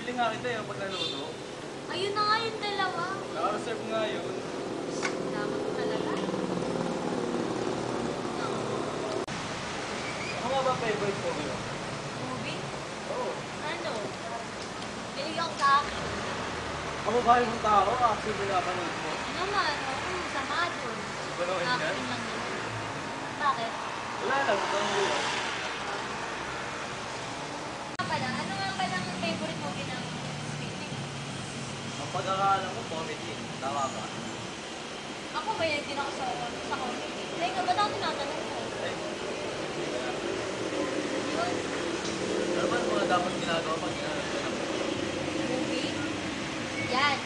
Bibili nga kita yung paglaluto. Ayun na nga yung dalawa. Naka-reserve nga yun. Dapat ko talaga. Ano nga ba favorite mo yun? Movie? Oo. Ano? Niligang sa akin. Kamukha yung tao, actually napanood mo. Ano naman? Oo, sama doon. Iba naman yan? Action lang yun. Bakit? Wala lang, ito ang hula. Ano nga pala ang favorite movie ng Speedy? Ang pagkakaalam ko, comedy. Tama ba? Ako may din ako sa comedy. Teka, ba't ako tinatanong ko? Ay, Yun, ano ba mga dapat ginagawa pag ginagawa ka ng movie. Yan.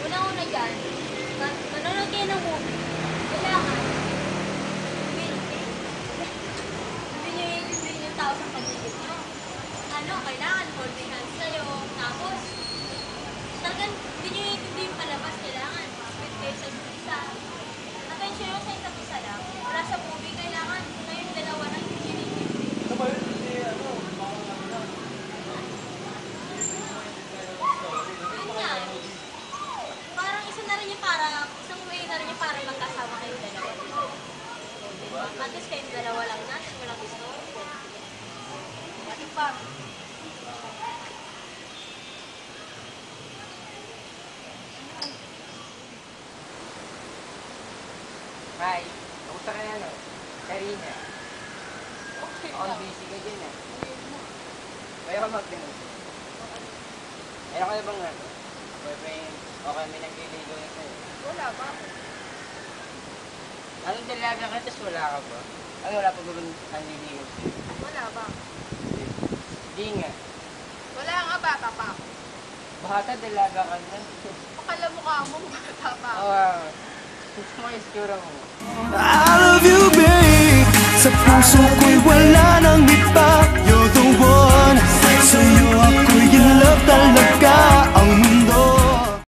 Una-una dyan, manonood kayo ng movie. Kailangan, hindi yung tao sa paligid nyo. Ano, kailangan holding hands kayo. Tapos, talagang hindi nyo iintindi yung palabas. Kailangan, split kayo sa isa. Attention yung sa isa't isa lang. Para sa movie, kailangan kayong dalawa lang yung iintindi. Ano ba yun? Hindi, ano, baka ano lang. Yun nga. Parang isa na rin yung para, isang way na rin yung para magkasama kayong dalawa. Diba? At least kayong dalawa lang na, walang gusto. Ano pa? Hi, kamusta ka na, no? Karina, Okay on lang. busy ka dyan, Kaya ka mag-dinner. Meron ka na bang ano? Boyfriend, o kami nagliligaw na sa'yo. Wala ba? Anong dalaga ka, tas wala ka ba? Ano, wala pa ba bang nanliligaw sa'yo? Wala ba? Di nga. Wala nga, bata pa ako. Bata, dalaga ka na. Akala mo ka mo, bata pa ako. Oo, gusto mo yung iskura mo. I love you, babe. Sa puso ko'y wala nang iba.